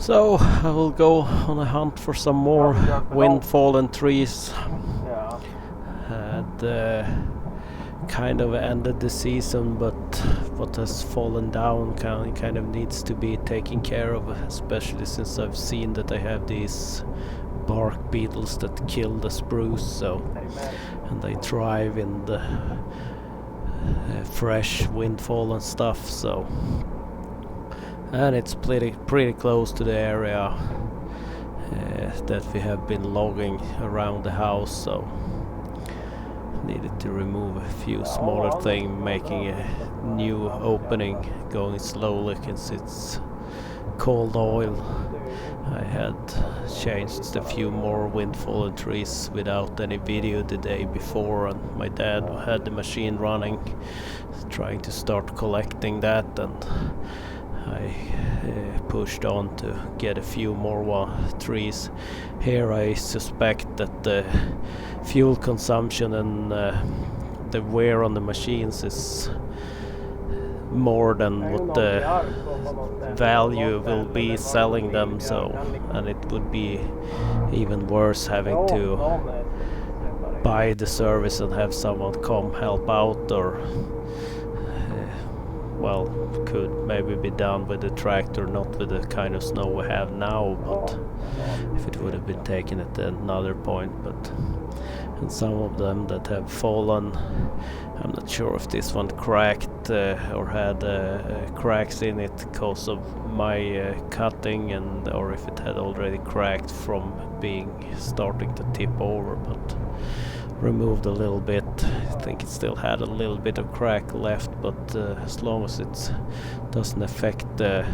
So I will go on a hunt for some more Windfallen trees. And kind of ended the season, but what has fallen down kind of needs to be taken care of, especially since I've seen that I have these bark beetles that kill the spruce, and they thrive in the fresh windfall stuff, and it's pretty close to the area that we have been logging around the house, so needed to remove a few smaller things, making a new opening, going slowly since it's cold oil. I had changed a few more windfallen trees without any video the day before, and my dad had the machine running, trying to start collecting that, and I pushed on to get a few more trees. Here I suspect that the fuel consumption and the wear on the machines is more than what the value will be selling them, and it would be even worse having to buy the service and have someone come help out, or well, could maybe be done with the tractor, not with the kind of snow we have now, but if it would have been taken at another point. But and some of them that have fallen, I'm not sure if this one cracked or had cracks in it because of my cutting, or if it had already cracked from starting to tip over, but removed a little bit. I think it still had a little bit of crack left, but as long as it doesn't affect the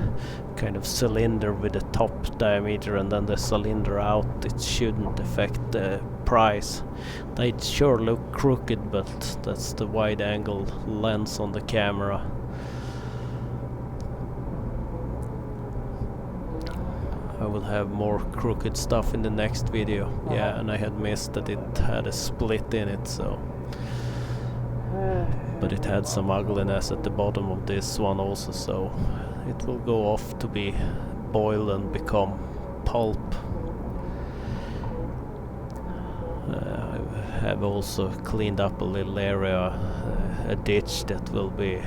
kind of cylinder with the top diameter and then the cylinder out, it shouldn't affect the price. They sure look crooked, but that's the wide angle lens on the camera. I will have more crooked stuff in the next video. Yeah, and I had missed that it had a split in it, so. But it had some ugliness at the bottom of this one also, so it will go off to be boiled and become pulp. I have also cleaned up a little area, a ditch that will be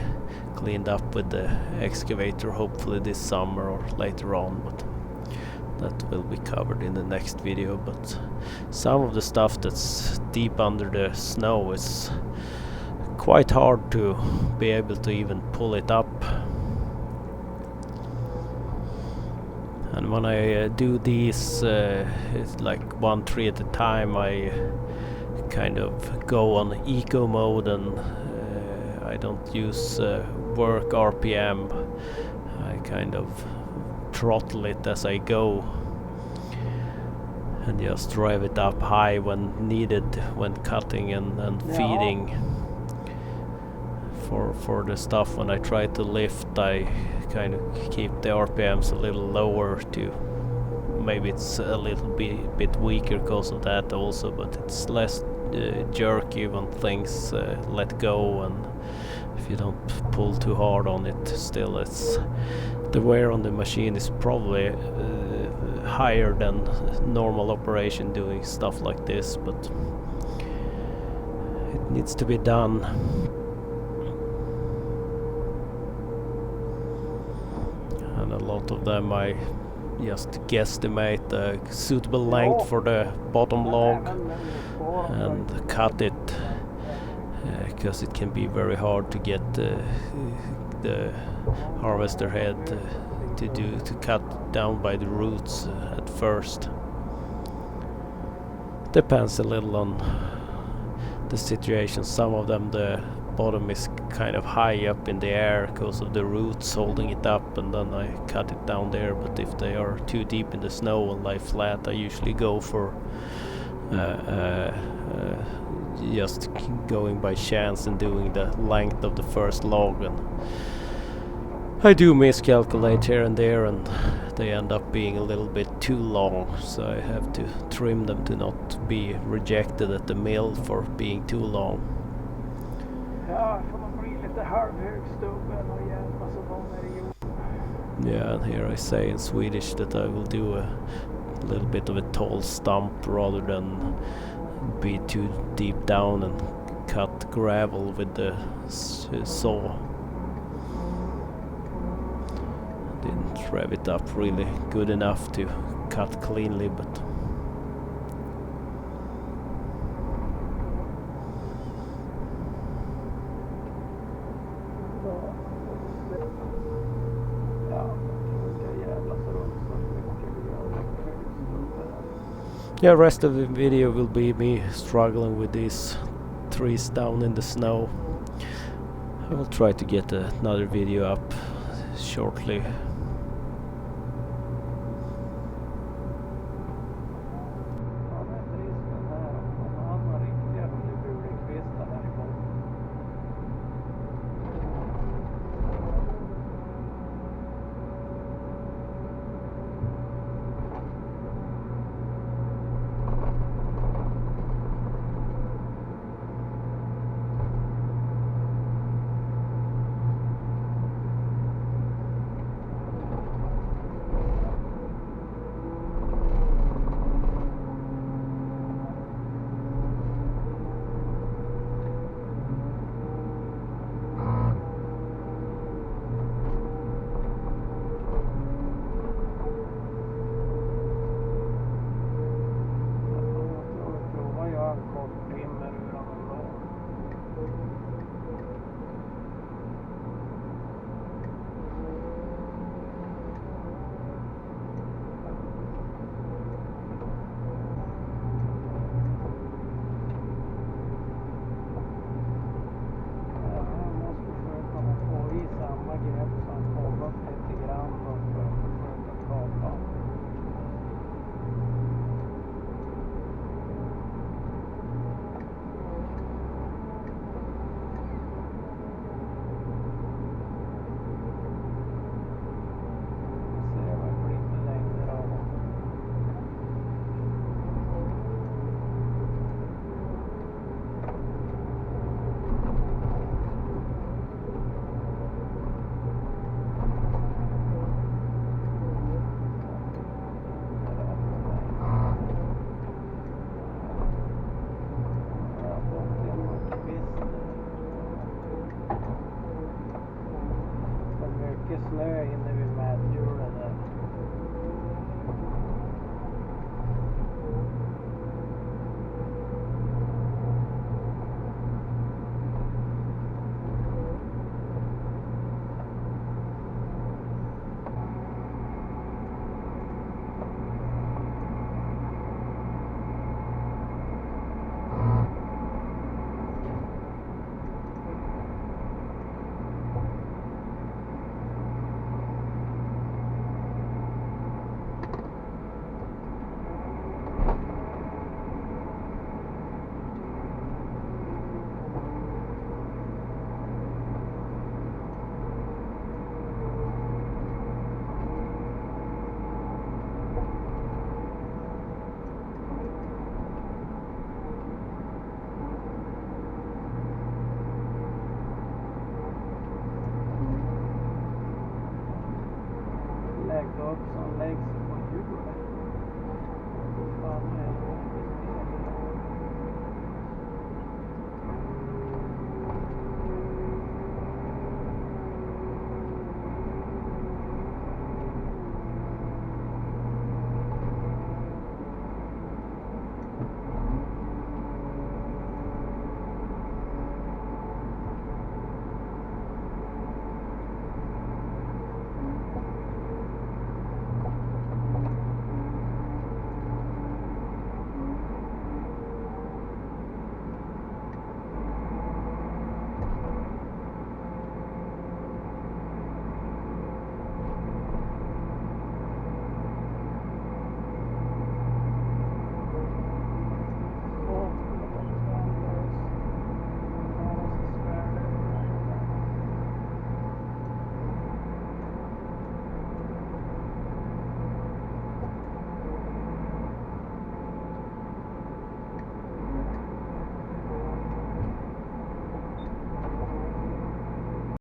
cleaned up with the excavator hopefully this summer or later on, but that will be covered in the next video. But some of the stuff that's deep under the snow is quite hard to be able to even pull it up. And when I do these, it's like one tree at a time, I kind of go on eco mode, and I don't use work RPM. I kind of throttle it as I go and just drive it up high when needed, when cutting and feeding. For the stuff when I try to lift, I kind of keep the RPMs a little lower to maybe it's a little bit weaker because of that also, but it's less jerky when things let go, and if you don't pull too hard on it, still it's the wear on the machine is probably higher than normal operation doing stuff like this, but it needs to be done. And a lot of them I just guesstimate a suitable length for the bottom log and cut it, because it can be very hard to get the harvester head to cut down by the roots at first. Depends a little on the situation. Some of them the bottom is kind of high up in the air because of the roots holding it up, and then I cut it down there. But if they are too deep in the snow and lie flat, I usually go for just going by chance and doing the length of the first log, and I do miscalculate here and there, and they end up being a little bit too long, so I have to trim them to not be rejected at the mill for being too long. Ja, får man bli lite halvhög stubben och hjälpa så kommer det ihop. Yeah, and here I say in Swedish that I will do a little bit of a tall stump rather than be too deep down and cut gravel with the saw. Didn't rev it up really good enough to cut cleanly, but yeah, rest of the video will be me struggling with these trees down in the snow. I will try to get another video up shortly. Snö hinner vi med hjulen där. Lägg upp som läggs på hjulet. Fan är det?